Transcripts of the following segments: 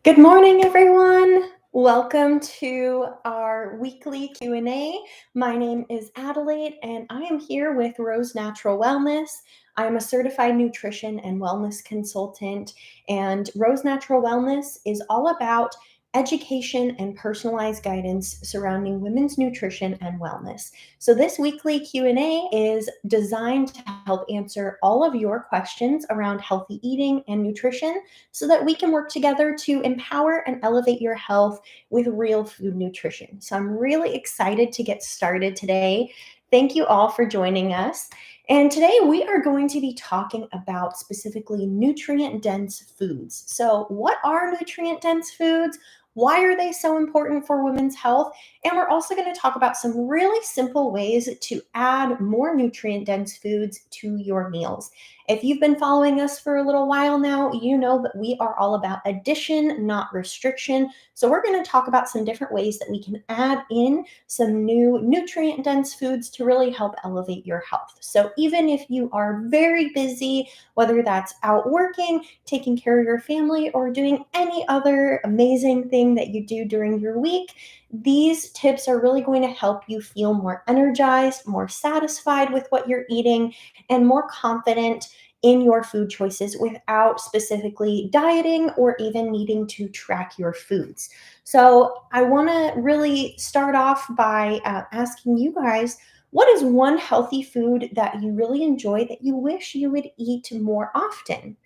Good morning, everyone. Welcome to our weekly Q&A. My name is Adelaide, and I am here with Rose Natural Wellness. I am a certified nutrition and wellness consultant, and Rose Natural Wellness is all about education and personalized guidance surrounding women's nutrition and wellness. So this weekly Q&A is designed to help answer all of your questions around healthy eating and nutrition so that we can work together to empower and elevate your health with real food nutrition. So I'm really excited to get started today. Thank you all for joining us. And today we are going to be talking about specifically nutrient dense foods. So, what are nutrient dense foods? Why are they so important for women's health? And we're also going to talk about some really simple ways to add more nutrient dense foods to your meals. If you've been following us for a little while now, you know that we are all about addition, not restriction. So we're going to talk about some different ways that we can add in some new nutrient dense foods to really help elevate your health. So even if you are very busy, whether that's out working, taking care of your family, or doing any other amazing thing that you do during your week, these tips are really going to help you feel more energized, more satisfied with what you're eating, and more confident in your food choices without specifically dieting or even needing to track your foods. So, I want to really start off by asking you guys, what is one healthy food that you really enjoy that you wish you would eat more often?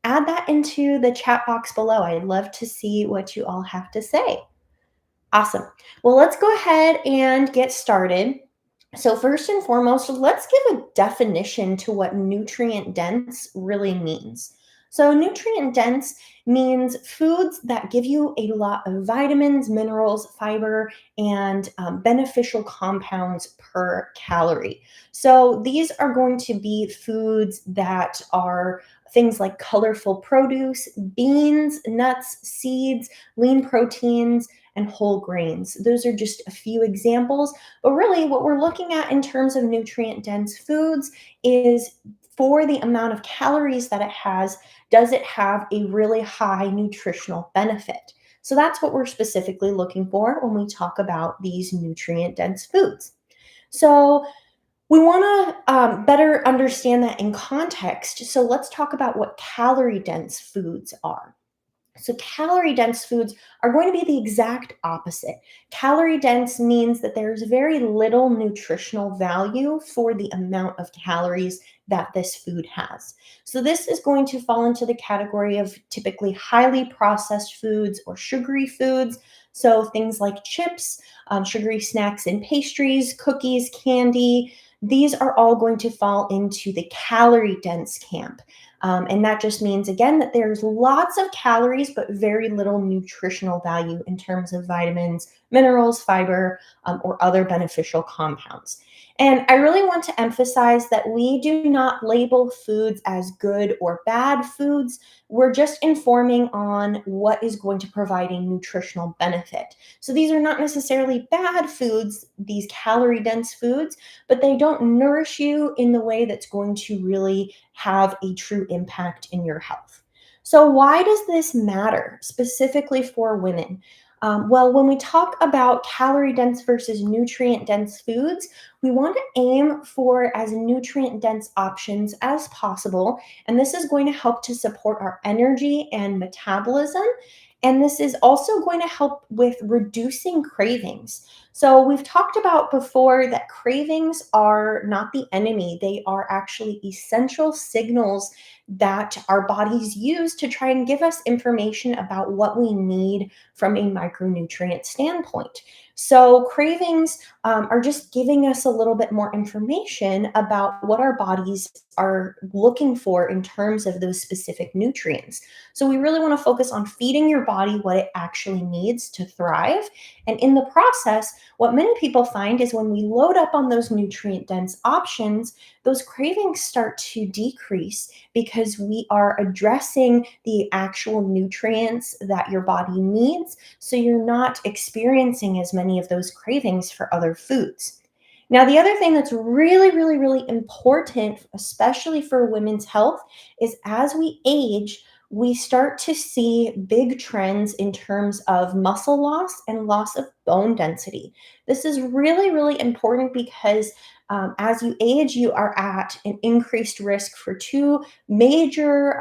Add that into the chat box below. I'd love to see what you all have to say. Awesome. Well, let's go ahead and get started. So, first and foremost, let's give a definition to what nutrient dense really means. So, nutrient dense means foods that give you a lot of vitamins, minerals, fiber, and beneficial compounds per calorie. So, these are going to be foods that are things like colorful produce, beans, nuts, seeds, lean proteins, and whole grains. Those are just a few examples. But really, what we're looking at in terms of nutrient dense foods is for the amount of calories that it has, does it have a really high nutritional benefit? So that's what we're specifically looking for when we talk about these nutrient dense foods. So we want to better understand that in context. So let's talk about what calorie dense foods are. So, calorie dense foods are going to be the exact opposite. Calorie dense means that there's very little nutritional value for the amount of calories that this food has. So, this is going to fall into the category of typically highly processed foods or sugary foods. So, things like chips, sugary snacks and pastries, cookies, candy. These are all going to fall into the calorie dense camp. And that just means, again, that there's lots of calories, but very little nutritional value in terms of vitamins, minerals, fiber, or other beneficial compounds. And I really want to emphasize that we do not label foods as good or bad foods. We're just informing on what is going to provide a nutritional benefit. So these are not necessarily bad foods, these calorie dense foods, but they don't nourish you in the way that's going to really have a true impact in your health. So, why does this matter specifically for women? Well, when we talk about calorie dense versus nutrient dense foods, we want to aim for as nutrient dense options as possible. And this is going to help to support our energy and metabolism. And this is also going to help with reducing cravings. So, we've talked about before that cravings are not the enemy, they are actually essential signals that our bodies use to try and give us information about what we need from a micronutrient standpoint. So, cravings are just giving us a little bit more information about what our bodies are looking for in terms of those specific nutrients. So, we really want to focus on feeding your body what it actually needs to thrive. And in the process, what many people find is when we load up on those nutrient dense options, those cravings start to decrease because we are addressing the actual nutrients that your body needs. So you're not experiencing as many of those cravings for other foods. Now, the other thing that's really, really, really important, especially for women's health, is as we age, we start to see big trends in terms of muscle loss and loss of bone density. This is really, really important because as you age, you are at an increased risk for two major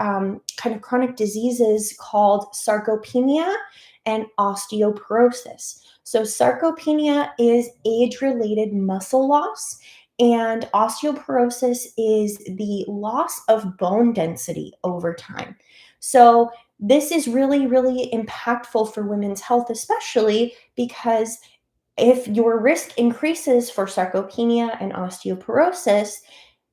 kind of chronic diseases called sarcopenia and osteoporosis. So, sarcopenia is age related muscle loss, and osteoporosis is the loss of bone density over time. So, this is really, really impactful for women's health, especially because if your risk increases for sarcopenia and osteoporosis,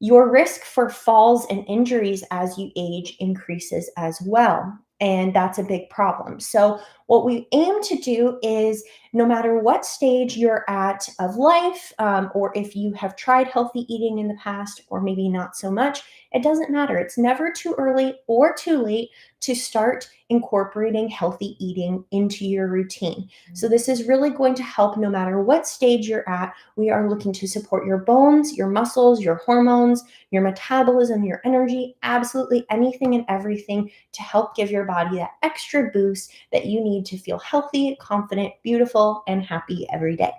your risk for falls and injuries as you age increases as well. And that's a big problem. So, what we aim to do is no matter what stage you're at of life, or if you have tried healthy eating in the past, or maybe not so much, it doesn't matter. It's never too early or too late to start incorporating healthy eating into your routine. So, this is really going to help no matter what stage you're at. We are looking to support your bones, your muscles, your hormones, your metabolism, your energy, absolutely anything and everything to help give your body that extra boost that you need to feel healthy, confident, beautiful, and happy every day.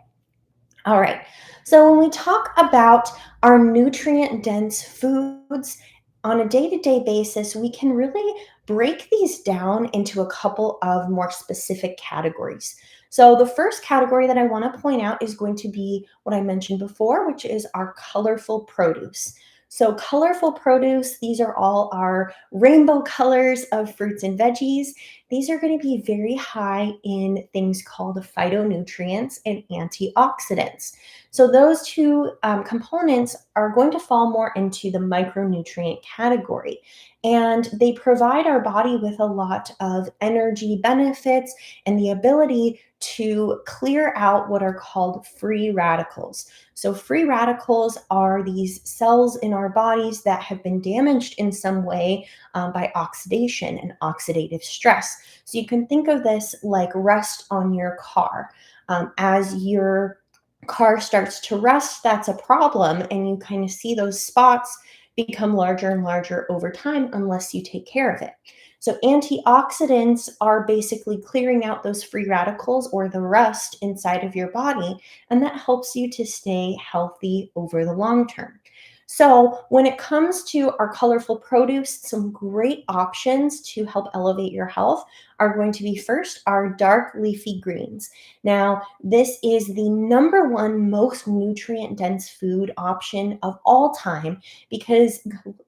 All right. So when we talk about our nutrient dense foods on a day to day basis, we can really break these down into a couple of more specific categories. So the first category that I want to point out is going to be what I mentioned before, which is our colorful produce. So, colorful produce, these are all our rainbow colors of fruits and veggies. These are going to be very high in things called phytonutrients and antioxidants. So, those two components are going to fall more into the micronutrient category. And they provide our body with a lot of energy benefits and the ability to clear out what are called free radicals. So, free radicals are these cells in our bodies that have been damaged in some way by oxidation and oxidative stress. So you can think of this like rust on your car. As your car starts to rust, that's a problem, and you kind of see those spots become larger and larger over time unless you take care of it. So, antioxidants are basically clearing out those free radicals or the rust inside of your body, and that helps you to stay healthy over the long term. So, when it comes to our colorful produce, some great options to help elevate your health are going to be first our dark leafy greens. Now, this is the number one most nutrient dense food option of all time because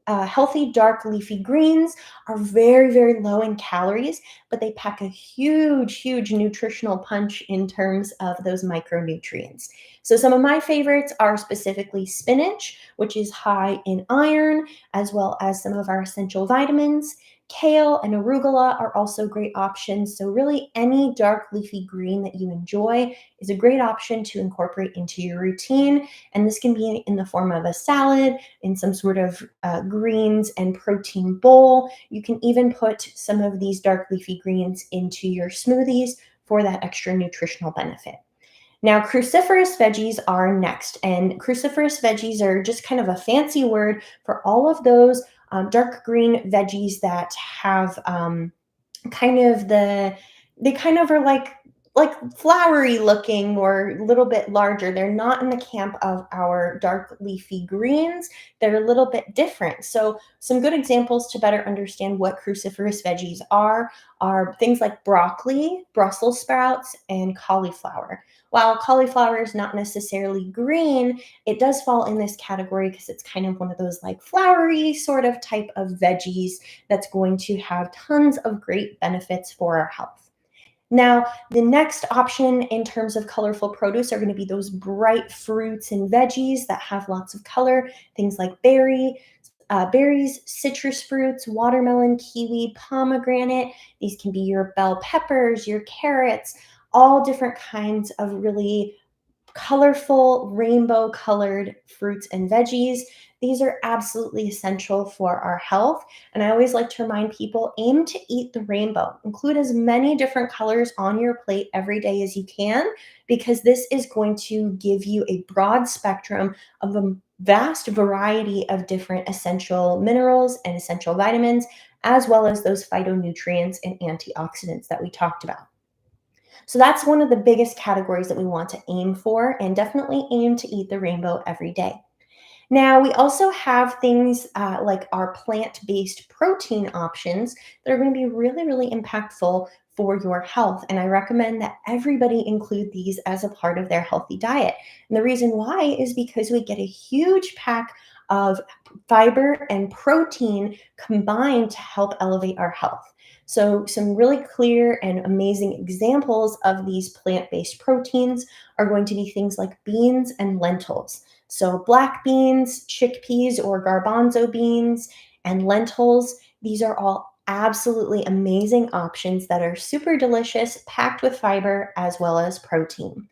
healthy dark leafy greens are very, very low in calories, but they pack a huge, huge nutritional punch in terms of those micronutrients. So, some of my favorites are specifically spinach, which is high in iron, as well as some of our essential vitamins. Kale and arugula are also great options. So, really, any dark leafy green that you enjoy is a great option to incorporate into your routine. And this can be in the form of a salad, in some sort of greens and protein bowl. You can even put some of these dark leafy greens into your smoothies for that extra nutritional benefit. Now, cruciferous veggies are next, and cruciferous veggies are just kind of a fancy word for all of those dark green veggies that have kind of they kind of are like flowery looking or a little bit larger. They're not in the camp of our dark leafy greens. They're a little bit different. So some good examples to better understand what cruciferous veggies are things like broccoli, Brussels sprouts, and cauliflower. While cauliflower is not necessarily green, it does fall in this category because it's kind of one of those like flowery sort of type of veggies that's going to have tons of great benefits for our health. Now, the next option in terms of colorful produce are going to be those bright fruits and veggies that have lots of color, things like berries, citrus fruits, watermelon, kiwi, pomegranate. These can be your bell peppers, your carrots, all different kinds of really colorful, rainbow colored fruits and veggies. These are absolutely essential for our health. And I always like to remind people aim to eat the rainbow. Include as many different colors on your plate every day as you can, because this is going to give you a broad spectrum of vast variety of different essential minerals and essential vitamins, as well as those phytonutrients and antioxidants that we talked about. So that's one of the biggest categories that we want to aim for, and definitely aim to eat the rainbow every day. Now, we also have things like our plant based protein options that are going to be really, really impactful for your health. And I recommend that everybody include these as a part of their healthy diet. And the reason why is because we get a huge pack of fiber and protein combined to help elevate our health. So, some really clear and amazing examples of these plant based proteins are going to be things like beans and lentils. So, black beans, chickpeas or garbanzo beans, and lentils, these are all absolutely amazing options that are super delicious, packed with fiber as well as protein.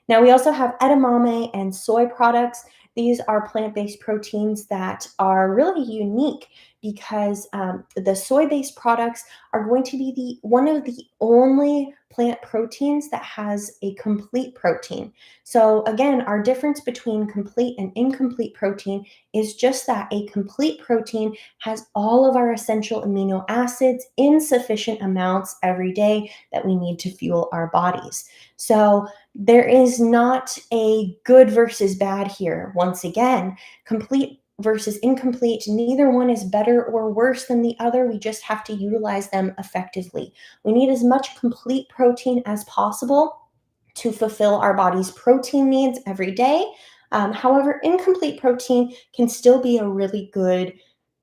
Now, we also have edamame and soy products. These are plant based proteins that are really unique because the soy based products are going to be one of the only plant proteins that has a complete protein. So, again, our difference between complete and incomplete protein is just that a complete protein has all of our essential amino acids in sufficient amounts every day that we need to fuel our bodies. So, there is not a good versus bad here. Once again, complete versus incomplete, neither one is better or worse than the other. We just have to utilize them effectively. We need as much complete protein as possible to fulfill our body's protein needs every day. However, incomplete protein can still be a really good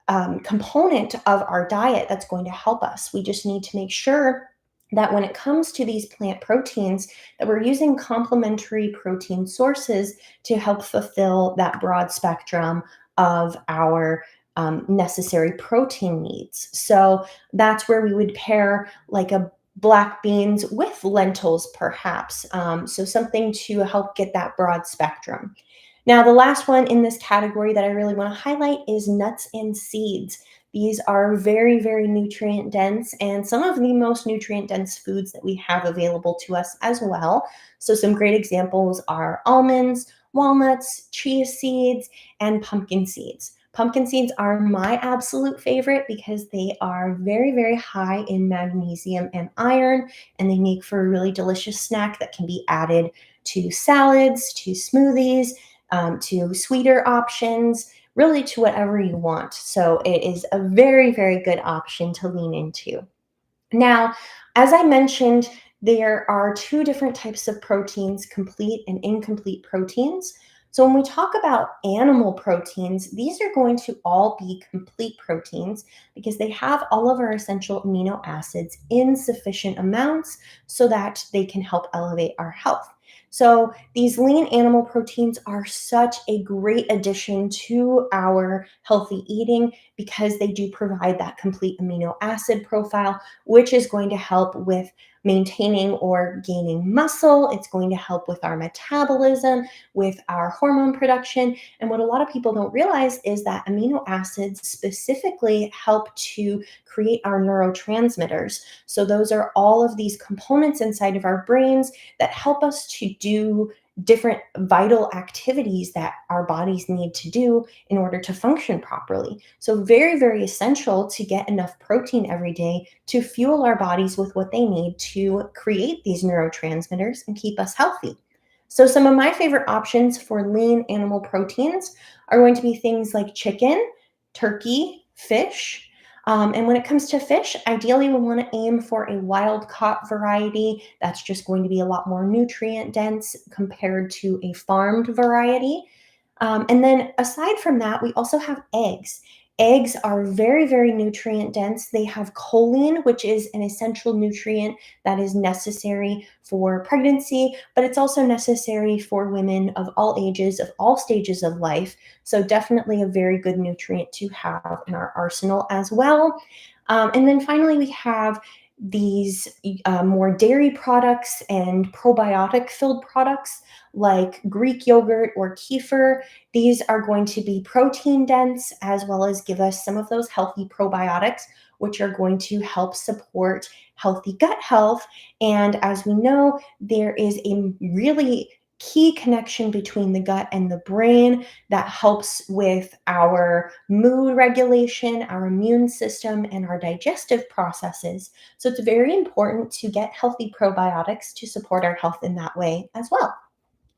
component of our diet that's going to help us. We just need to make sure that when it comes to these plant proteins, that we're using complementary protein sources to help fulfill that broad spectrum of our necessary protein needs. So that's where we would pair like a black beans with lentils, perhaps. So something to help get that broad spectrum. Now, the last one in this category that I really want to highlight is nuts and seeds. These are very, very nutrient dense and some of the most nutrient dense foods that we have available to us as well. So, some great examples are almonds, walnuts, chia seeds, and pumpkin seeds. Pumpkin seeds are my absolute favorite because they are very, very high in magnesium and iron, and they make for a really delicious snack that can be added to salads, to smoothies, to sweeter options, really to whatever you want. So it is a very, very good option to lean into. Now, as I mentioned, there are two different types of proteins, complete and incomplete proteins. So when we talk about animal proteins, these are going to all be complete proteins because they have all of our essential amino acids in sufficient amounts so that they can help elevate our health. So these lean animal proteins are such a great addition to our healthy eating because they do provide that complete amino acid profile, which is going to help with maintaining or gaining muscle. It's going to help with our metabolism, with our hormone production. And what a lot of people don't realize is that amino acids specifically help to create our neurotransmitters. So, those are all of these components inside of our brains that help us to do different vital activities that our bodies need to do in order to function properly. So, very, very essential to get enough protein every day to fuel our bodies with what they need to create these neurotransmitters and keep us healthy. So, some of my favorite options for lean animal proteins are going to be things like chicken, turkey, fish. And when it comes to fish, ideally we want to aim for a wild caught variety that's just going to be a lot more nutrient dense compared to a farmed variety. And then aside from that, we also have eggs. Eggs are very, very nutrient dense. They have choline, which is an essential nutrient that is necessary for pregnancy, but it's also necessary for women of all ages, of all stages of life. So, definitely a very good nutrient to have in our arsenal as well. And then finally, we have these more dairy products and probiotic filled products like Greek yogurt or kefir. These are going to be protein dense as well as give us some of those healthy probiotics, which are going to help support healthy gut health. And as we know, there is a really key connection between the gut and the brain that helps with our mood regulation, our immune system, and our digestive processes. So it's very important to get healthy probiotics to support our health in that way as well.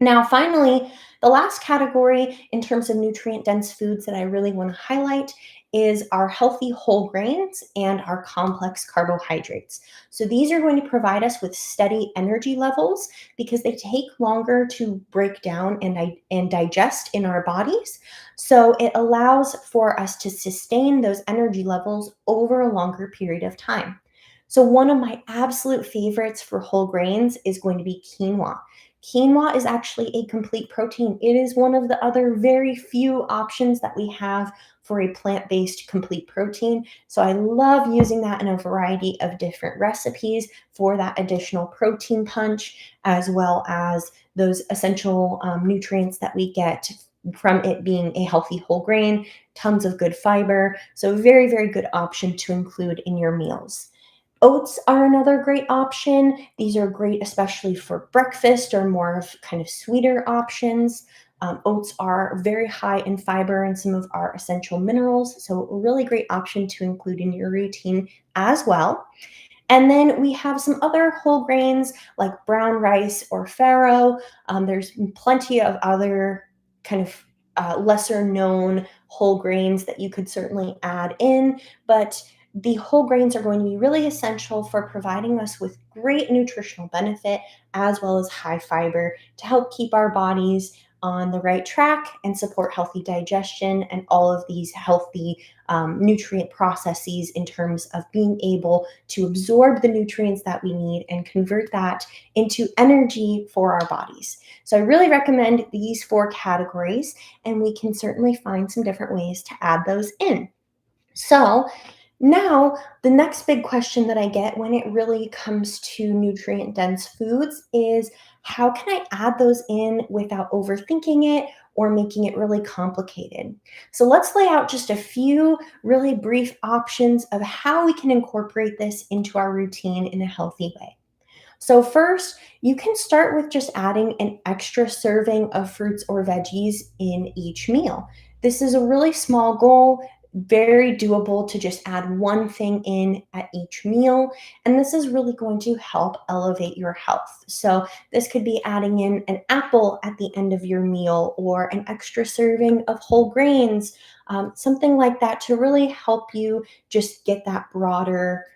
Now, finally, the last category in terms of nutrient dense foods that I really want to highlight is our healthy whole grains and our complex carbohydrates. So, these are going to provide us with steady energy levels because they take longer to break down and digest in our bodies. So, it allows for us to sustain those energy levels over a longer period of time. So, one of my absolute favorites for whole grains is going to be quinoa. Quinoa is actually a complete protein. It is one of the other very few options that we have for a plant based complete protein. So I love using that in a variety of different recipes for that additional protein punch, as well as those essential nutrients that we get from it being a healthy whole grain, tons of good fiber. So, very, very good option to include in your meals. Oats are another great option. These are great, especially for breakfast or more of kind of sweeter options. Oats are very high in fiber and some of our essential minerals, so a really great option to include in your routine as well. And then we have some other whole grains like brown rice or farro. There's plenty of other kind of lesser known whole grains that you could certainly add in, but the whole grains are going to be really essential for providing us with great nutritional benefit as well as high fiber to help keep our bodies on the right track and support healthy digestion and all of these healthy nutrient processes in terms of being able to absorb the nutrients that we need and convert that into energy for our bodies. So I really recommend these four categories, and we can certainly find some different ways to add those in. So now, the next big question that I get when it really comes to nutrient dense foods is how can I add those in without overthinking it or making it really complicated? So, let's lay out just a few really brief options of how we can incorporate this into our routine in a healthy way. So, first, you can start with just adding an extra serving of fruits or veggies in each meal. This is a really small goal, very doable to just add one thing in at each meal. And this is really going to help elevate your health. So, this could be adding in an apple at the end of your meal or an extra serving of whole grains, something like that to really help you just get that broader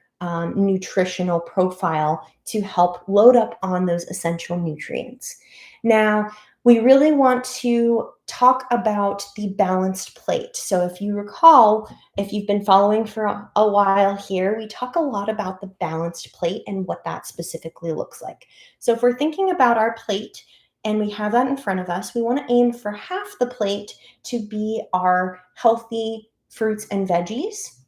nutritional profile to help load up on those essential nutrients. Now, we really want to talk about the balanced plate. So, if you recall, if you've been following for a while here, we talk a lot about the balanced plate and what that specifically looks like. So, if we're thinking about our plate and we have that in front of us, we want to aim for half the plate to be our healthy fruits and veggies.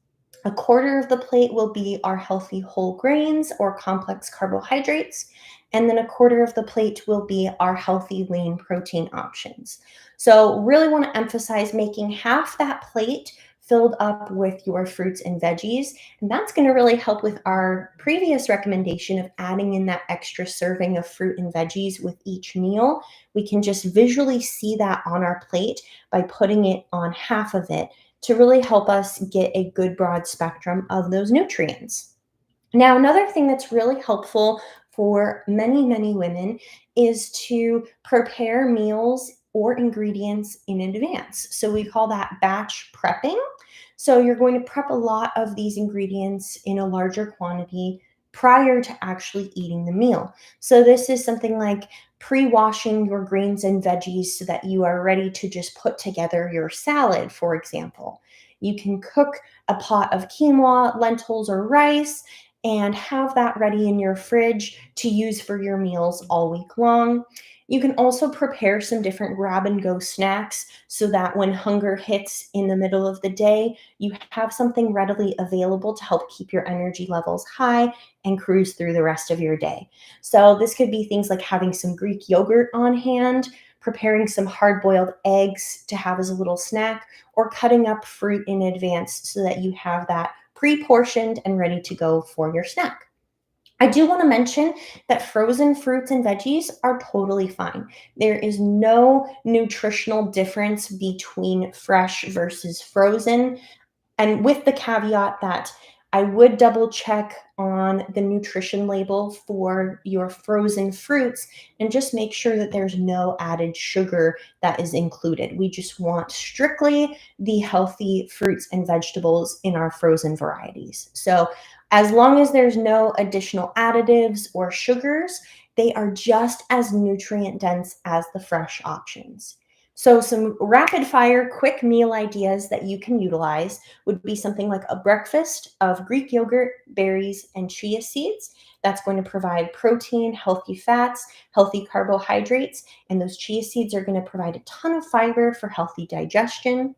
A quarter of the plate will be our healthy whole grains or complex carbohydrates. And then a quarter of the plate will be our healthy lean protein options. So, really want to emphasize making half that plate filled up with your fruits and veggies. And that's going to really help with our previous recommendation of adding in that extra serving of fruit and veggies with each meal. We can just visually see that on our plate by putting it on half of it to really help us get a good broad spectrum of those nutrients. Now, another thing that's really helpful for many, many women is to prepare meals or ingredients in advance. So we call that batch prepping. So you're going to prep a lot of these ingredients in a larger quantity prior to actually eating the meal. So this is something like pre-washing your grains and veggies so that you are ready to just put together your salad, for example. You can cook a pot of quinoa, lentils, or rice and have that ready in your fridge to use for your meals all week long. You can also prepare some different grab and go snacks so that when hunger hits in the middle of the day, you have something readily available to help keep your energy levels high and cruise through the rest of your day. So, this could be things like having some Greek yogurt on hand, preparing some hard boiled eggs to have as a little snack, or cutting up fruit in advance so that you have that pre portioned and ready to go for your snack. I do want to mention that frozen fruits and veggies are totally fine. There is no nutritional difference between fresh versus frozen, and with the caveat that I would double check on the nutrition label for your frozen fruits and just make sure that there's no added sugar that is included. We just want strictly the healthy fruits and vegetables in our frozen varieties. So, as long as there's no additional additives or sugars, they are just as nutrient dense as the fresh options. So, some rapid fire quick meal ideas that you can utilize would be something like a breakfast of Greek yogurt, berries, and chia seeds. That's going to provide protein, healthy fats, healthy carbohydrates, and those chia seeds are going to provide a ton of fiber for healthy digestion.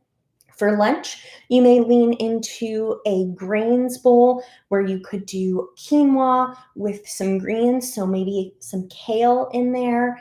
For lunch, you may lean into a grains bowl where you could do quinoa with some greens, so maybe some kale in there,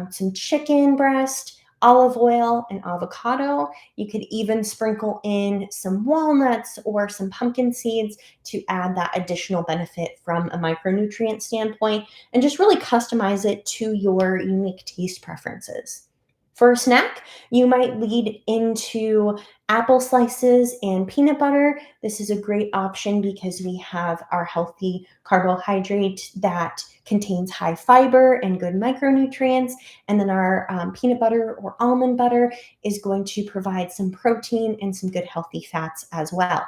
some chicken breast, olive oil, and avocado. You could even sprinkle in some walnuts or some pumpkin seeds to add that additional benefit from a micronutrient standpoint and just really customize it to your unique taste preferences. For a snack, you might lead into apple slices and peanut butter. This is a great option because we have our healthy carbohydrate that contains high fiber and good micronutrients. And then our peanut butter or almond butter is going to provide some protein and some good healthy fats as well.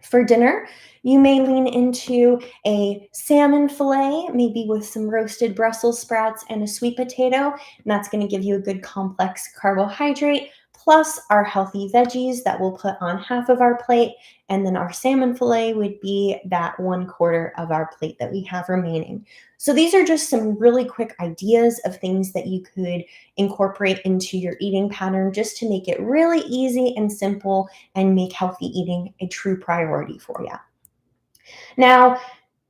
For dinner, you may lean into a salmon fillet, maybe with some roasted Brussels sprouts and a sweet potato. And that's going to give you a good complex carbohydrate, plus our healthy veggies that we'll put on half of our plate. And then our salmon fillet would be that 1/4 of our plate that we have remaining. So these are just some really quick ideas of things that you could incorporate into your eating pattern just to make it really easy and simple and make healthy eating a true priority for you. Now,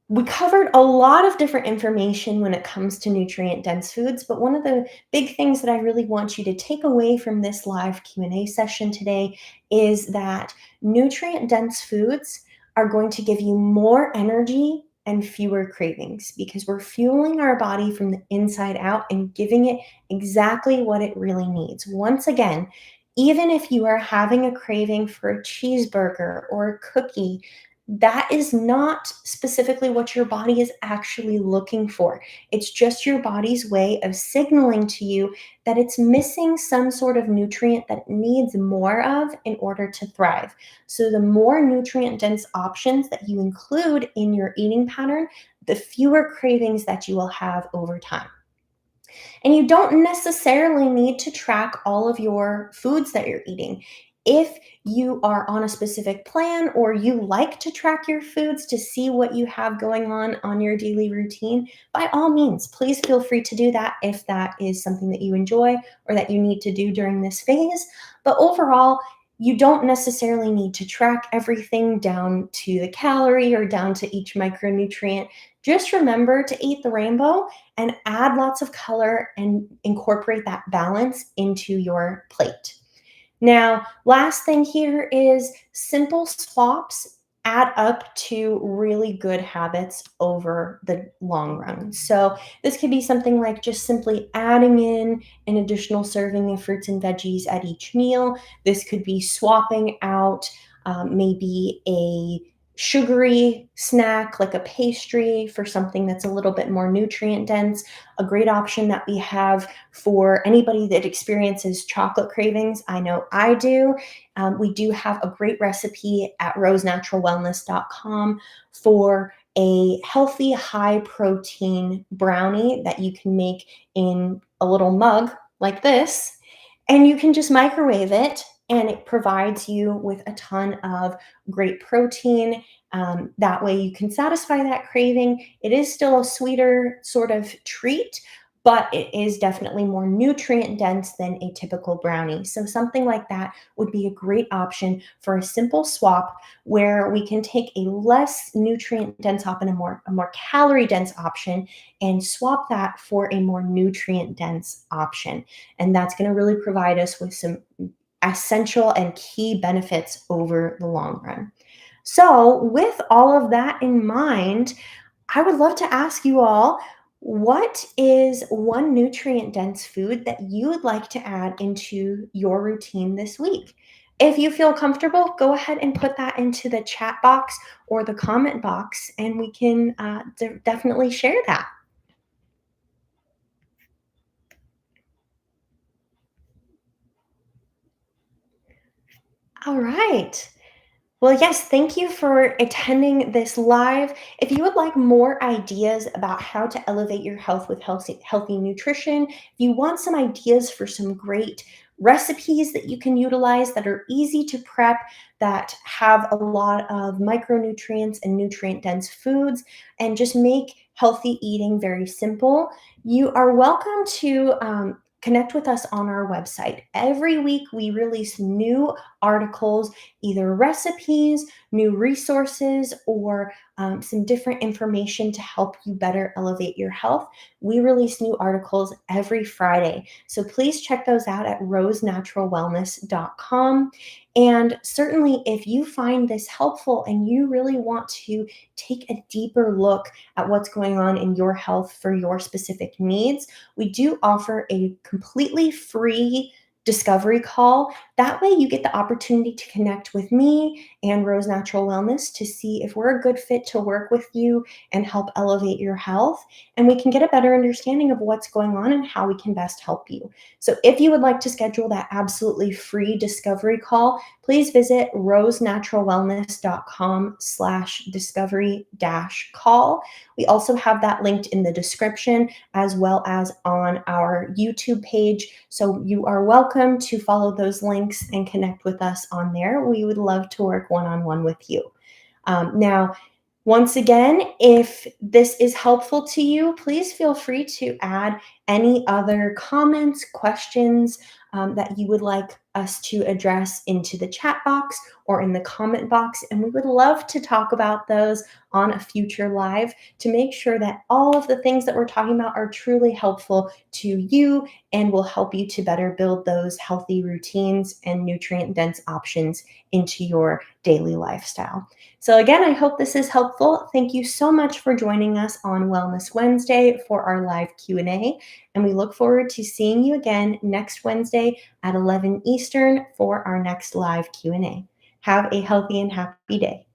we covered a lot of different information when it comes to nutrient dense foods, but one of the big things that I really want you to take away from this live Q&A session today is that nutrient dense foods are going to give you more energy and fewer cravings because we're fueling our body from the inside out and giving it exactly what it really needs. Once again, even if you are having a craving for a cheeseburger or a cookie, that is not specifically what your body is actually looking for. It's just your body's way of signaling to you that it's missing some sort of nutrient that it needs more of in order to thrive. So, the more nutrient dense options that you include in your eating pattern, the fewer cravings that you will have over time. And you don't necessarily need to track all of your foods that you're eating. If you are on a specific plan or you like to track your foods to see what you have going on your daily routine, by all means, please feel free to do that if that is something that you enjoy or that you need to do during this phase. But overall, you don't necessarily need to track everything down to the calorie or down to each micronutrient. Just remember to eat the rainbow and add lots of color and incorporate that balance into your plate. Now, last thing here is simple swaps add up to really good habits over the long run. So, this could be something like just simply adding in an additional serving of fruits and veggies at each meal. This could be swapping out maybe a sugary snack like a pastry for something that's a little bit more nutrient dense. A great option that we have for anybody that experiences chocolate cravings. I know I do. We do have a great recipe at rosenaturalwellness.com for a healthy, high protein brownie that you can make in a little mug like this. And you can just microwave it, and it provides you with a ton of great protein. That way, you can satisfy that craving. It is still a sweeter sort of treat, but it is definitely more nutrient dense than a typical brownie. So, something like that would be a great option for a simple swap where we can take a less nutrient dense option, a more calorie dense option, and swap that for a more nutrient dense option. And that's going to really provide us with some essential and key benefits over the long run. So, with all of that in mind, I would love to ask you all, what is one nutrient dense food that you would like to add into your routine this week? If you feel comfortable, go ahead and put that into the chat box or the comment box, and we can definitely share that. All right. Well, yes, thank you for attending this live. If you would like more ideas about how to elevate your health with healthy nutrition, if you want some ideas for some great recipes that you can utilize that are easy to prep, that have a lot of micronutrients and nutrient dense foods, and just make healthy eating very simple, you are welcome to connect with us on our website. Every week, we release new articles, either recipes, new resources, or some different information to help you better elevate your health. We release new articles every Friday. So please check those out at rosenaturalwellness.com. And certainly, if you find this helpful and you really want to take a deeper look at what's going on in your health for your specific needs, we do offer a completely free discovery call. That way, you get the opportunity to connect with me and Rose Natural Wellness to see if we're a good fit to work with you and help elevate your health. And we can get a better understanding of what's going on and how we can best help you. So, if you would like to schedule that absolutely free discovery call, please visit rosenaturalwellness.com/discovery call. We also have that linked in the description as well as on our YouTube page. So you are welcome to follow those links and connect with us on there. We would love to work one on one with you. Now, once again, if this is helpful to you, please feel free to add any other comments, questions that you would like us to address into the chat box or in the comment box. And we would love to talk about those on a future live to make sure that all of the things that we're talking about are truly helpful to you and will help you to better build those healthy routines and nutrient dense options into your daily lifestyle. So again, I hope this is helpful. Thank you so much for joining us on Wellness Wednesday for our live Q&A, and we look forward to seeing you again next Wednesday at 11 Eastern for our next live Q&A. Have a healthy and happy day.